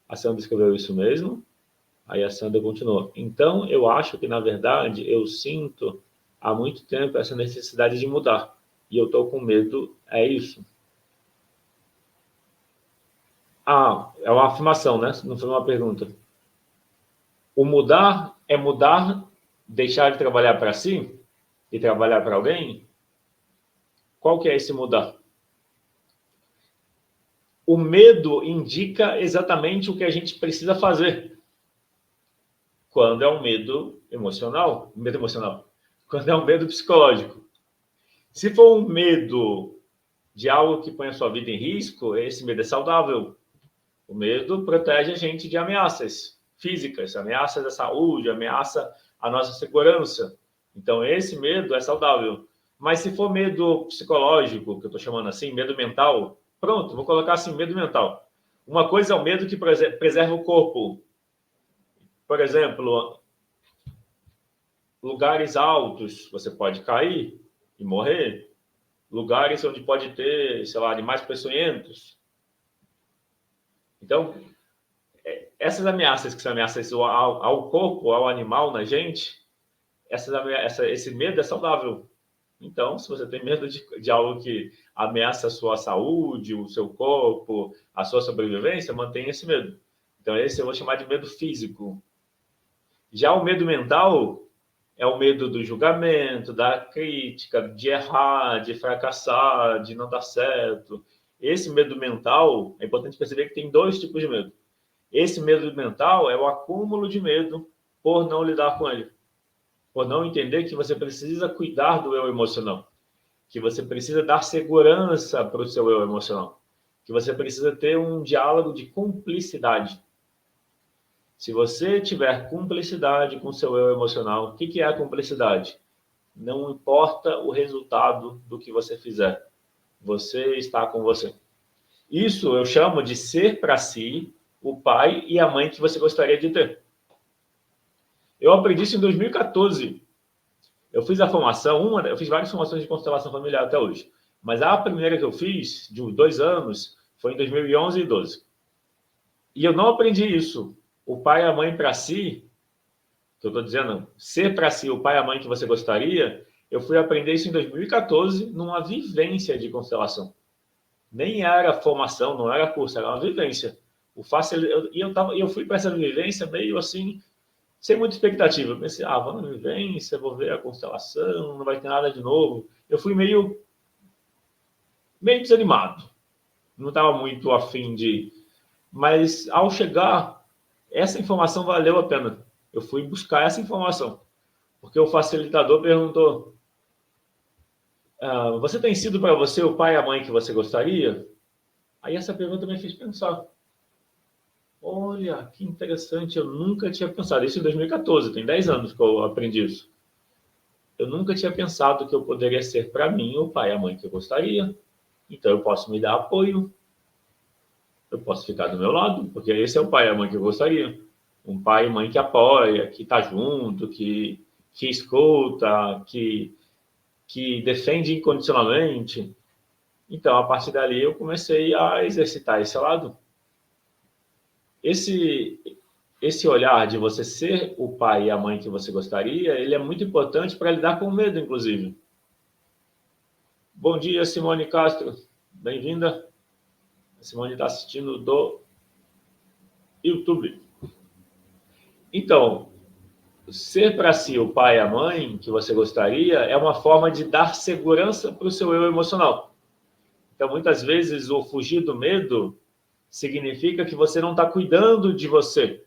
A Sandra escreveu isso mesmo. Aí a Sandra continuou. Então, eu acho que, na verdade, eu sinto há muito tempo essa necessidade de mudar. E eu estou com medo, é isso. Ah, é uma afirmação, né? Não foi uma pergunta. O mudar é mudar, deixar de trabalhar para si e trabalhar para alguém? Qual que é esse mudar? O medo indica exatamente o que a gente precisa fazer. Quando é um medo emocional, quando é um medo psicológico. Se for um medo de algo que põe a sua vida em risco, esse medo é saudável. O medo protege a gente de ameaças físicas, ameaças à saúde, ameaça à nossa segurança. Então, esse medo é saudável. Mas se for medo psicológico, que eu estou chamando assim, medo mental, pronto, vou colocar assim, medo mental. Uma coisa é o medo que preserva o corpo. Por exemplo, lugares altos, você pode cair e morrer. Lugares onde pode ter, sei lá, animais peçonhentos. Então, essas ameaças que são ameaças ao corpo, ao animal, na gente, esse medo é saudável. Então, se você tem medo de algo que ameaça a sua saúde, o seu corpo, a sua sobrevivência, mantenha esse medo. Então, esse eu vou chamar de medo físico. Já o medo mental é o medo do julgamento, da crítica, de errar, de fracassar, de não dar certo. Esse medo mental, é importante perceber que tem dois tipos de medo. Esse medo mental é o acúmulo de medo por não lidar com ele, por não entender que você precisa cuidar do eu emocional, que você precisa dar segurança para o seu eu emocional, que você precisa ter um diálogo de cumplicidade. Se você tiver cumplicidade com o seu eu emocional, o que é a cumplicidade? Não importa o resultado do que você fizer, você está com você. Isso eu chamo de ser para si o pai e a mãe que você gostaria de ter. Eu aprendi isso em 2014. Eu fiz a formação, eu fiz várias formações de constelação familiar até hoje, mas a primeira que eu fiz, de 2 anos, foi em 2011 e 2012. E eu não aprendi isso. O pai e a mãe para si, que eu estou dizendo, ser para si o pai e a mãe que você gostaria, eu fui aprender isso em 2014, numa vivência de constelação. Nem era formação, não era curso, era uma vivência. Eu fui para essa vivência meio assim, sem muita expectativa. Eu pensei, vamos na vivência, vou ver a constelação, não vai ter nada de novo. Eu fui meio desanimado. Não estava muito afim de... Mas, ao chegar, essa informação valeu a pena. Eu fui buscar essa informação. Porque o facilitador perguntou, você tem sido para você o pai e a mãe que você gostaria? Aí essa pergunta me fez pensar. Olha, que interessante, eu nunca tinha pensado. Isso em 2014, tem 10 anos que eu aprendi isso. Eu nunca tinha pensado que eu poderia ser para mim o pai e a mãe que eu gostaria. Então eu posso me dar apoio, eu posso ficar do meu lado, porque esse é o pai e a mãe que eu gostaria. Um pai e mãe que apoia, que está junto, que escuta, que defende incondicionalmente. Então, a partir dali, eu comecei a exercitar esse lado. Esse olhar de você ser o pai e a mãe que você gostaria, ele é muito importante para lidar com o medo, inclusive. Bom dia, Simone Castro. Bem-vinda. A Simone está assistindo do YouTube. Então, ser para si o pai e a mãe que você gostaria é uma forma de dar segurança para o seu eu emocional. Então, muitas vezes, o fugir do medo significa que você não está cuidando de você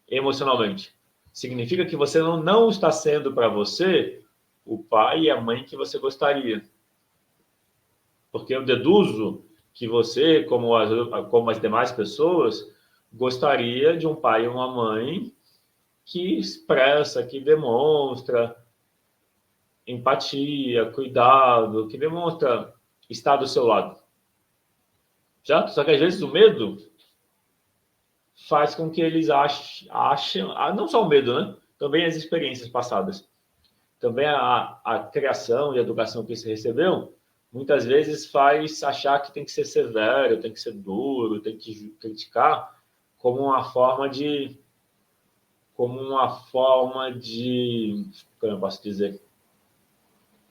emocionalmente. Significa que você não está sendo para você o pai e a mãe que você gostaria. Porque eu deduzo que você, como as demais pessoas, gostaria de um pai e uma mãe que expressa, que demonstra empatia, cuidado, que demonstra estar do seu lado. Só que às vezes o medo faz com que eles achem, não só o medo, né? Também as experiências passadas. Também a criação e a educação que você recebeu, muitas vezes faz achar que tem que ser severo, tem que ser duro, tem que criticar, como uma forma de, como eu posso dizer,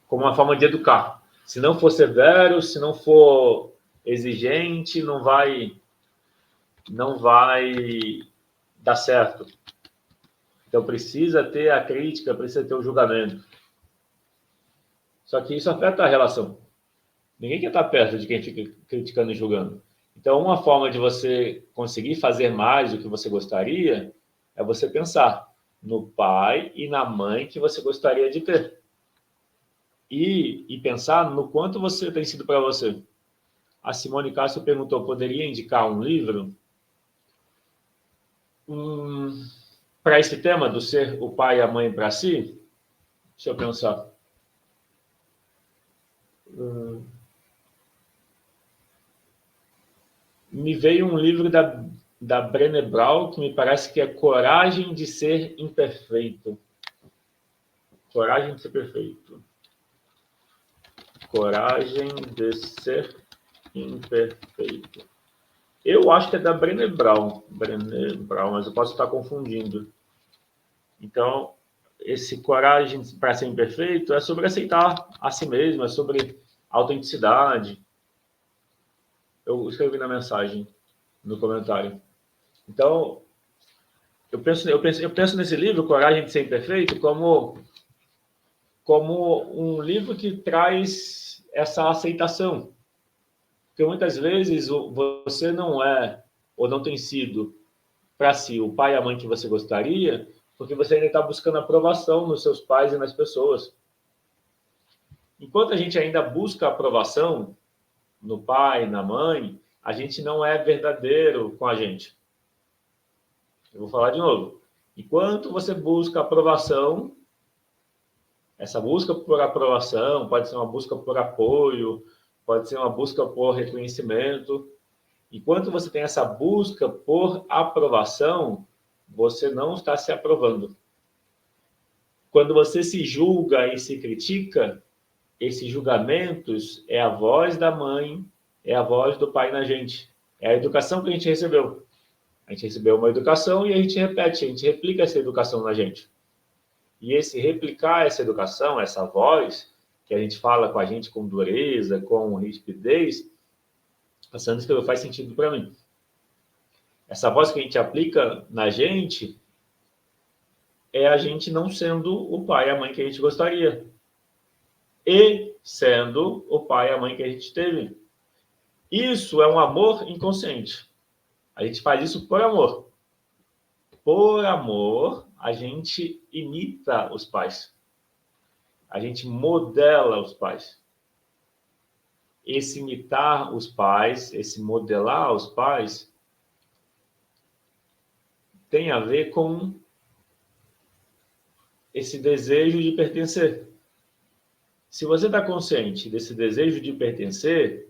como uma forma de educar. Se não for severo, se não for exigente, não vai dar certo. Então precisa ter a crítica, precisa ter o julgamento. Só que isso afeta a relação. Ninguém quer estar perto de quem fica criticando e julgando. Então, uma forma de você conseguir fazer mais do que você gostaria é você pensar no pai e na mãe que você gostaria de ter. E pensar no quanto você tem sido para você. A Simone Castro perguntou, poderia indicar um livro? Para esse tema do ser o pai e a mãe para si? Deixa eu pensar. Me veio um livro da Brené Brown, que me parece que é Coragem de Ser Imperfeito. Coragem de Ser Perfeito. Coragem de Ser Imperfeito. Eu acho que é da Brené Brown, mas eu posso estar confundindo. Então, esse Coragem para Ser Imperfeito é sobre aceitar a si mesmo, é sobre autenticidade. Eu escrevi na mensagem, no comentário. Então, eu penso nesse livro, Coragem de Ser Imperfeito, como um livro que traz essa aceitação. Porque muitas vezes você não é, ou não tem sido, para si, o pai e a mãe que você gostaria, porque você ainda está buscando aprovação nos seus pais e nas pessoas. Enquanto a gente ainda busca aprovação no pai, na mãe, a gente não é verdadeiro com a gente. Eu vou falar de novo. Enquanto você busca aprovação, essa busca por aprovação pode ser uma busca por apoio, pode ser uma busca por reconhecimento. Enquanto você tem essa busca por aprovação, você não está se aprovando. Quando você se julga e se critica, esses julgamentos é a voz da mãe, é a voz do pai na gente. É a educação que a gente recebeu. A gente recebeu uma educação e a gente repete, a gente replica essa educação na gente. E esse replicar essa educação, essa voz, que a gente fala com a gente com dureza, com rigidez, a Sandra escreveu, faz sentido para mim. Essa voz que a gente aplica na gente é a gente não sendo o pai e a mãe que a gente gostaria. E sendo o pai e a mãe que a gente teve. Isso é um amor inconsciente. A gente faz isso por amor. Por amor, a gente imita os pais. A gente modela os pais. Esse imitar os pais, esse modelar os pais, tem a ver com esse desejo de pertencer. Se você está consciente desse desejo de pertencer...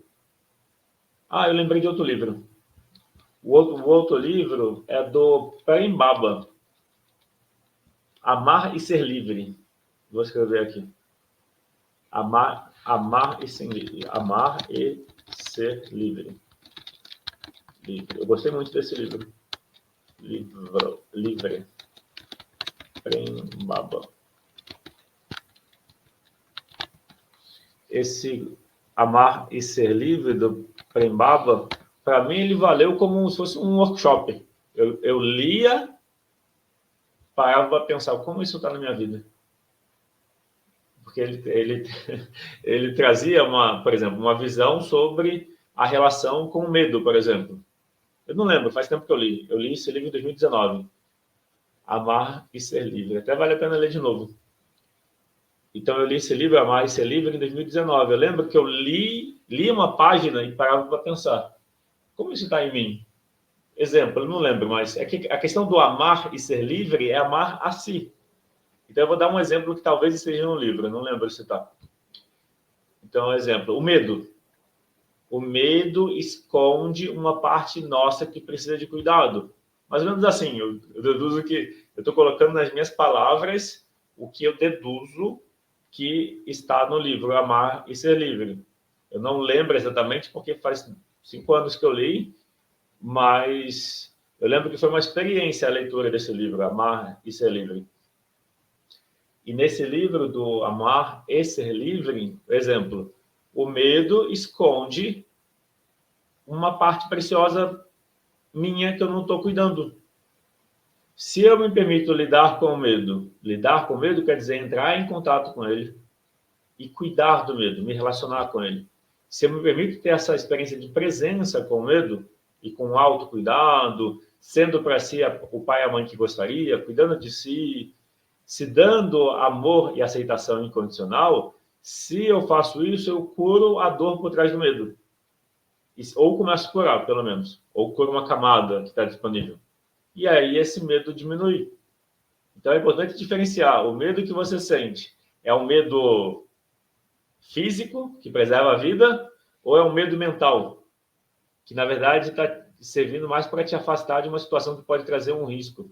eu lembrei de outro livro. O outro livro é do Prem Baba. Amar e Ser Livre. Vou escrever aqui. Amar e ser livre. Amar e Ser Livre. Eu gostei muito desse livro. Livre. Prem Baba. Esse Amar e Ser Livre do Prem Baba, para mim ele valeu como se fosse um workshop. Eu lia, parava para pensar como isso está na minha vida. Porque ele trazia, por exemplo, uma visão sobre a relação com o medo, por exemplo. Eu não lembro, faz tempo que eu li. Eu li esse livro em 2019. Amar e Ser Livre. Até vale a pena ler de novo. Então, eu li esse livro, Amar e Ser Livre, em 2019. Eu lembro que eu li uma página e parava para pensar. Como isso está em mim? Exemplo, eu não lembro, mas é que a questão do amar e ser livre é amar a si. Então, eu vou dar um exemplo que talvez esteja no livro, eu não lembro se está. Então, exemplo, o medo. O medo esconde uma parte nossa que precisa de cuidado. Mais ou menos assim, eu deduzo que eu estou colocando nas minhas palavras o que eu deduzo que está no livro Amar e Ser Livre. Eu não lembro exatamente porque faz 5 anos que eu li, mas Eu lembro que foi uma experiência a leitura desse livro, Amar e Ser Livre. E nesse livro do Amar e Ser Livre, por exemplo, o medo esconde uma parte preciosa minha que eu não estou cuidando. Se eu me permito lidar com o medo quer dizer entrar em contato com ele e cuidar do medo, me relacionar com ele. Se eu me permito ter essa experiência de presença com o medo e com o autocuidado, sendo para si o pai e a mãe que gostaria, cuidando de si, se dando amor e aceitação incondicional, se eu faço isso, eu curo a dor por trás do medo. Ou começo a curar, pelo menos. Ou curo uma camada que está disponível. E aí esse medo diminui. Então é importante diferenciar. O medo que você sente é um medo físico, que preserva a vida, ou é um medo mental, que na verdade está servindo mais para te afastar de uma situação que pode trazer um risco.